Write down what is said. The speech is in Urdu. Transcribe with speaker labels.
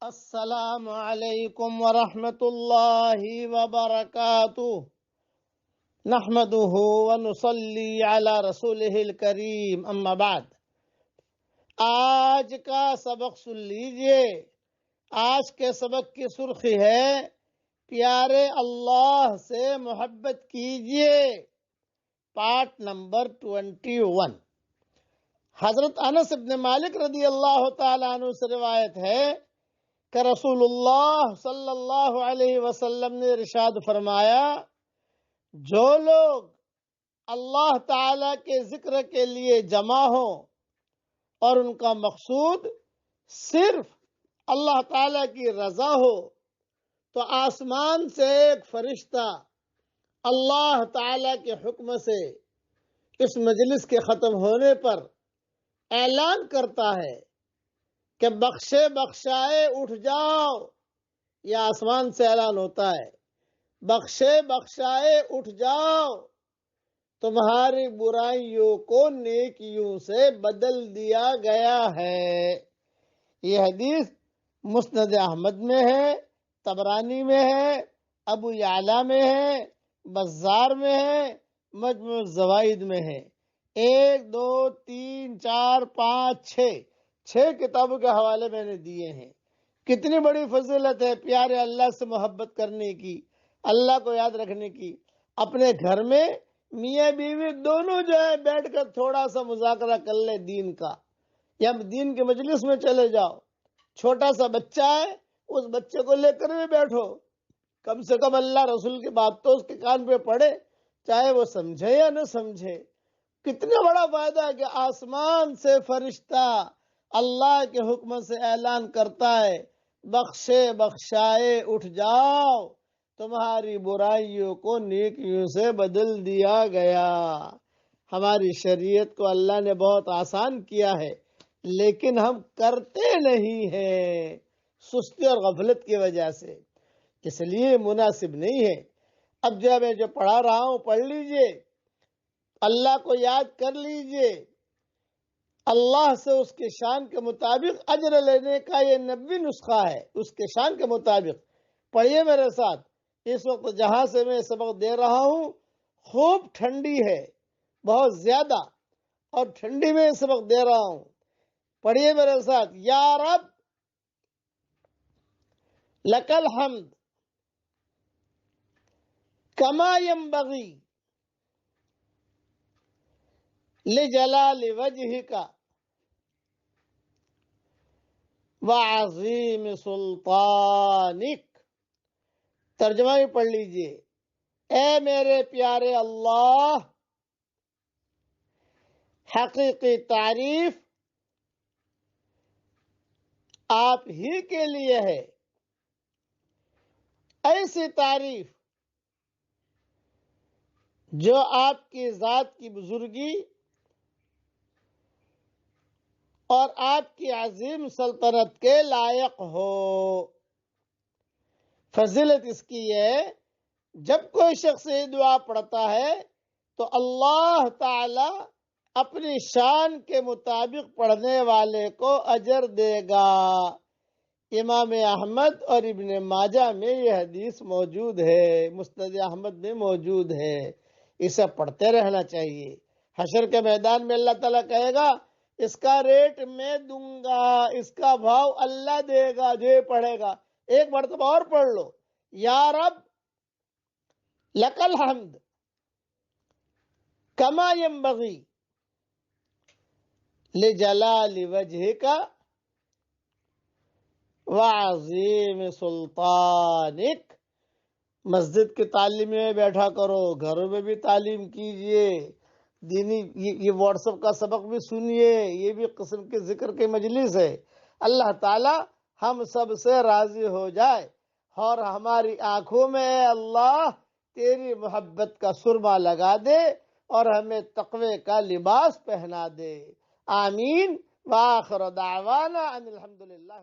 Speaker 1: السلام علیکم ورحمۃ اللہ وبرکاتہ نحمده ونصلی علی رسولہ الکریم اما بعد۔ آج کا سبق سن لیجئے۔ آج کے سبق کی سرخی ہے پیارے اللہ سے محبت کیجئے، پارٹ نمبر 21۔ حضرت انس بن مالک رضی اللہ تعالیٰ عنہ سے روایت ہے کہ رسول اللہ صلی اللہ علیہ وسلم نے ارشاد فرمایا، جو لوگ اللہ تعالی کے ذکر کے لیے جمع ہوں اور ان کا مقصود صرف اللہ تعالی کی رضا ہو، تو آسمان سے ایک فرشتہ اللہ تعالی کے حکم سے اس مجلس کے ختم ہونے پر اعلان کرتا ہے کہ بخشے بخشائے اٹھ جاؤ۔ یہ آسمان سے اعلان ہوتا ہے، بخشے بخشائے اٹھ جاؤ، تمہاری برائیوں کو نیکیوں سے بدل دیا گیا ہے۔ یہ حدیث مسند احمد میں ہے، طبرانی میں ہے، ابو یعلا میں ہے، بزار میں ہے، مجموع الزوائد میں ہے۔ 1 2 3 4 5 6 کتابوں کے حوالے میں نے دیے ہیں۔ کتنی بڑی فضیلت ہے پیارے اللہ سے محبت کرنے کی، اللہ کو یاد رکھنے کی۔ اپنے گھر میں میاں بیوی دونوں جو ہے بیٹھ کر تھوڑا سا مذاکرہ کر لے دین کا، یا دین کے مجلس میں چلے جاؤ۔ چھوٹا سا بچہ ہے، اس بچے کو لے کر بھی بیٹھو، کم سے کم اللہ رسول کی بات تو اس کے کان پہ پڑے، چاہے وہ سمجھے یا نہ سمجھے۔ کتنا بڑا فائدہ ہے کہ آسمان سے فرشتہ اللہ کے حکم سے اعلان کرتا ہے، بخشے بخشائے اٹھ جاؤ، تمہاری برائیوں کو نیکیوں سے بدل دیا گیا۔ ہماری شریعت کو اللہ نے بہت آسان کیا ہے، لیکن ہم کرتے نہیں ہیں، سستی اور غفلت کی وجہ سے، اس لیے مناسب نہیں ہے۔ اب جو میں پڑھا رہا ہوں پڑھ لیجئے، اللہ کو یاد کر لیجئے، اللہ سے اس کے شان کے مطابق اجر لینے کا یہ 90 نسخہ ہے۔ اس کے شان کے مطابق پڑھیے میرے ساتھ۔ اس وقت جہاں سے میں سبق دے رہا ہوں خوب ٹھنڈی ہے، بہت زیادہ، اور ٹھنڈی میں سبق دے رہا ہوں۔ پڑھیے میرے ساتھ۔ یا رب لک الحمد کما ینبغی لجلال وجہک وعظیم سلطانک۔ ترجمہ بھی پڑھ لیجئے۔ اے میرے پیارے اللہ، حقیقی تعریف آپ ہی کے لیے ہے، ایسی تعریف جو آپ کی ذات کی بزرگی اور آپ کی عظیم سلطنت کے لائق ہو۔ فضیلت اس کی ہے، جب کوئی شخص یہ دعا پڑھتا ہے تو اللہ تعالی اپنی شان کے مطابق پڑھنے والے کو اجر دے گا۔ امام احمد اور ابن ماجہ میں یہ حدیث موجود ہے، مسند احمد میں موجود ہے۔ اسے پڑھتے رہنا چاہیے۔ حشر کے میدان میں اللہ تعالیٰ کہے گا، اس کا ریٹ میں دوں گا، اس کا بھاؤ اللہ دے گا جو یہ پڑھے گا۔ ایک مرتبہ اور پڑھ لو۔ یا رب لک الحمد کما ینبغی لجلال وجہک وعظیم سلطانک۔ مسجد کی تعلیم میں بیٹھا کرو، گھروں میں بھی تعلیم کیجئے، دینی یہ واٹس ایپ کا سبق بھی سنیے، یہ بھی قسم کے ذکر کی مجلس ہے۔ اللہ تعالی ہم سب سے راضی ہو جائے اور ہماری آنکھوں میں اے اللہ تیری محبت کا سرما لگا دے اور ہمیں تقوی کا لباس پہنا دے۔ آمین۔ وآخر دعوانا ان الحمدللہ۔